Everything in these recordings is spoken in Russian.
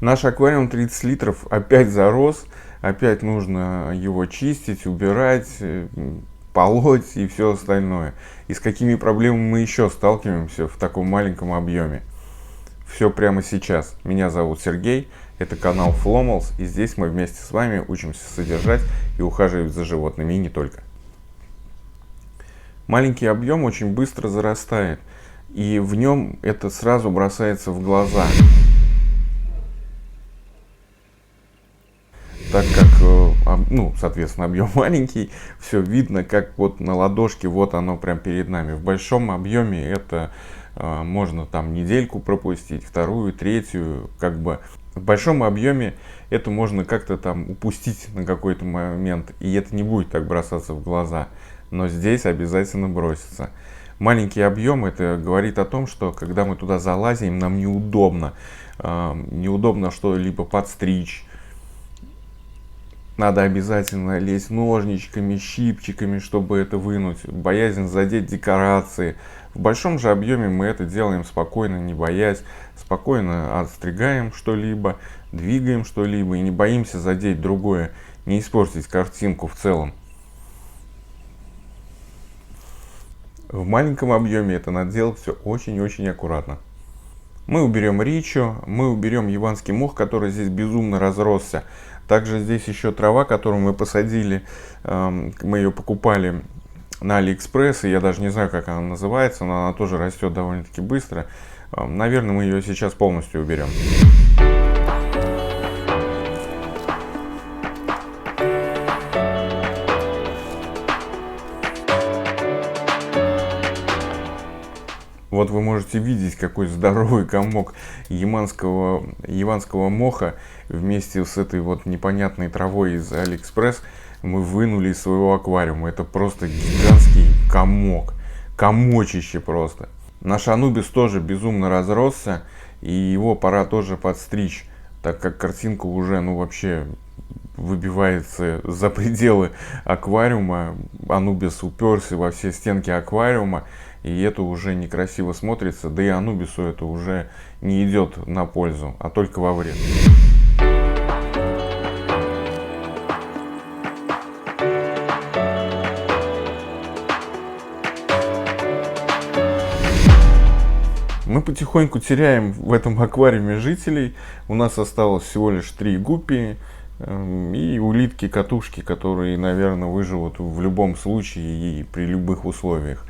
Наш аквариум 30 литров опять зарос, опять нужно его чистить, убирать, полоть и все остальное. И с какими проблемами мы еще сталкиваемся в таком маленьком объеме? Все прямо сейчас. Меня зовут Сергей, это канал Flomals, и здесь мы вместе с вами учимся содержать и ухаживать за животными, и не только. Маленький объем очень быстро зарастает, и в нем это сразу бросается в глаза. Так как, соответственно, объем маленький, все видно, как вот на ладошке, вот оно прям перед нами. В большом объеме это можно там недельку пропустить, вторую, третью, как бы. В большом объеме это можно как-то там упустить на какой-то момент, и это не будет так бросаться в глаза. Но здесь обязательно бросится. Маленький объем, это говорит о том, что когда мы туда залазим, нам неудобно. Неудобно что-либо подстричь. Надо обязательно лезть ножничками, щипчиками, чтобы это вынуть. Боязнь задеть декорации. В большом же объеме мы это делаем спокойно, не боясь. Спокойно отстригаем что-либо, двигаем что-либо и не боимся задеть другое, не испортить картинку в целом. В маленьком объеме это надо делать все очень-очень аккуратно. Мы уберем ричу, мы уберем яванский мох, который здесь безумно разросся. Также здесь еще трава, которую мы посадили, мы ее покупали на Алиэкспресс, и я даже не знаю, как она называется, но она тоже растет довольно-таки быстро. Наверное, мы ее сейчас полностью уберем. Вот вы можете видеть, какой здоровый комок яванского моха вместе с этой вот непонятной травой из Алиэкспресс мы вынули из своего аквариума. Это просто гигантский комок, комочище просто. Наш анубис тоже безумно разросся, и его пора тоже подстричь, так как картинка уже, вообще выбивается за пределы аквариума. Анубис уперся во все стенки аквариума, и это уже некрасиво смотрится, да и анубису это уже не идет на пользу, а только во вред. Мы потихоньку теряем в этом аквариуме жителей. У нас осталось всего лишь 3 гуппи и улитки-катушки, которые, наверное, выживут в любом случае и при любых условиях.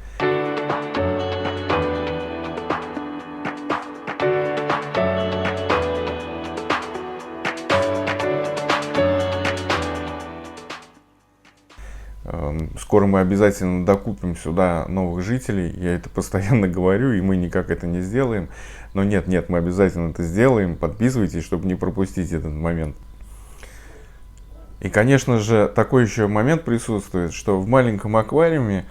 Скоро мы обязательно докупим сюда новых жителей, я это постоянно говорю, и мы никак это не сделаем. Но нет, мы обязательно это сделаем, подписывайтесь, чтобы не пропустить этот момент. И, конечно же, такой еще момент присутствует, что в маленьком аквариуме,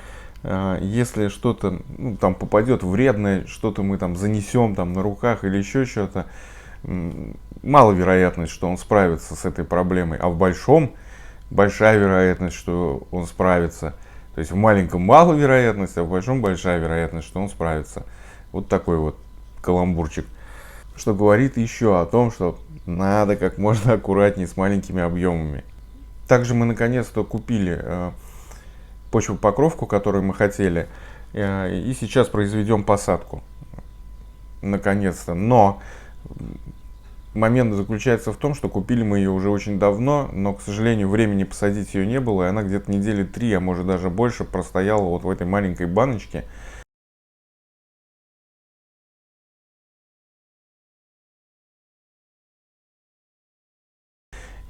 если что-то там попадет вредное, что-то мы там занесем там на руках или еще что-то, мало вероятность, что он справится с этой проблемой, а в большом большая вероятность, что он справится. То есть в маленьком мало вероятность, а в большом большая вероятность, что он справится. Вот такой вот каламбурчик. Что говорит еще о том, что надо как можно аккуратнее с маленькими объемами. Также мы наконец-то купили почвопокровку, которую мы хотели. И сейчас произведем посадку. Наконец-то. Но момент заключается в том, что купили мы ее уже очень давно, но, к сожалению, времени посадить ее не было, и она где-то недели 3, а может даже больше простояла вот в этой маленькой баночке.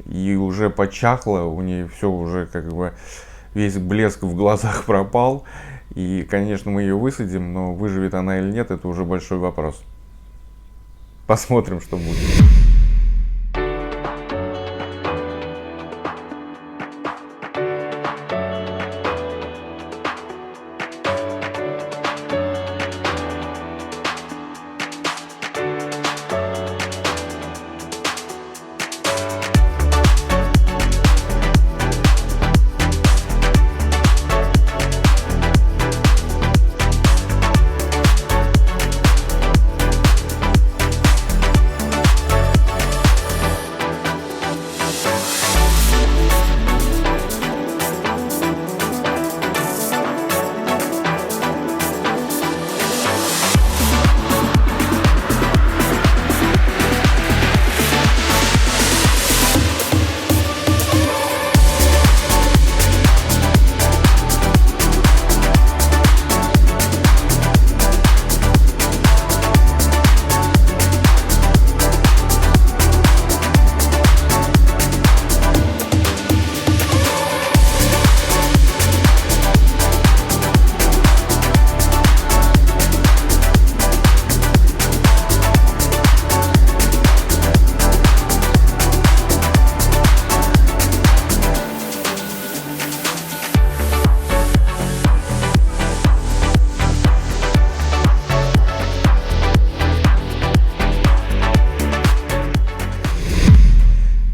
И уже почахло, у нее все уже как бы весь блеск в глазах пропал. И, конечно, мы ее высадим, но выживет она или нет, это уже большой вопрос. Посмотрим, что будет.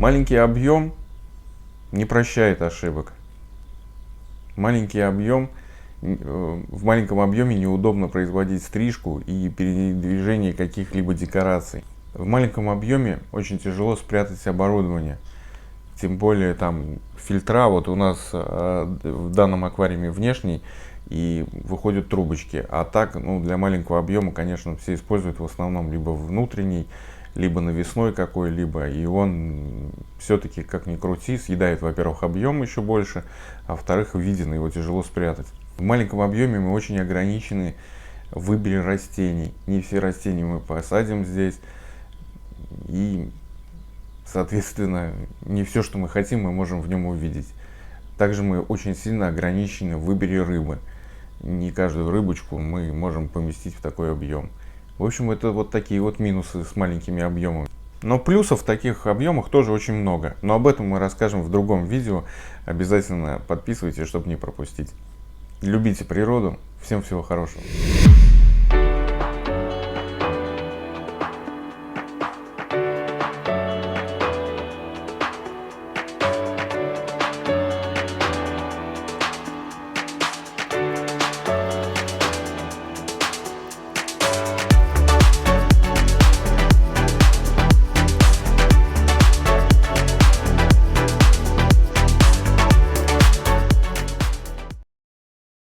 Маленький объем не прощает ошибок. Маленький объем, в маленьком объеме неудобно производить стрижку и передвижение каких-либо декораций. В маленьком объеме очень тяжело спрятать оборудование. Тем более там фильтра, вот у нас в данном аквариуме внешний, и выходят трубочки. А так, ну, для маленького объема, конечно, все используют в основном либо внутренний, либо навесной какой-либо. И он все-таки, как ни крути, съедает, во-первых, объем еще больше, а во-вторых, виден, его тяжело спрятать. В маленьком объеме мы очень ограничены в выборе растений. Не все растения мы посадим здесь. И, соответственно, не все, что мы хотим, мы можем в нем увидеть. Также мы очень сильно ограничены в выборе рыбы. Не каждую рыбочку мы можем поместить в такой объем. В общем, это вот такие вот минусы с маленькими объемами. Но плюсов в таких объемах тоже очень много. Но об этом мы расскажем в другом видео. Обязательно подписывайтесь, чтобы не пропустить. Любите природу. Всем всего хорошего.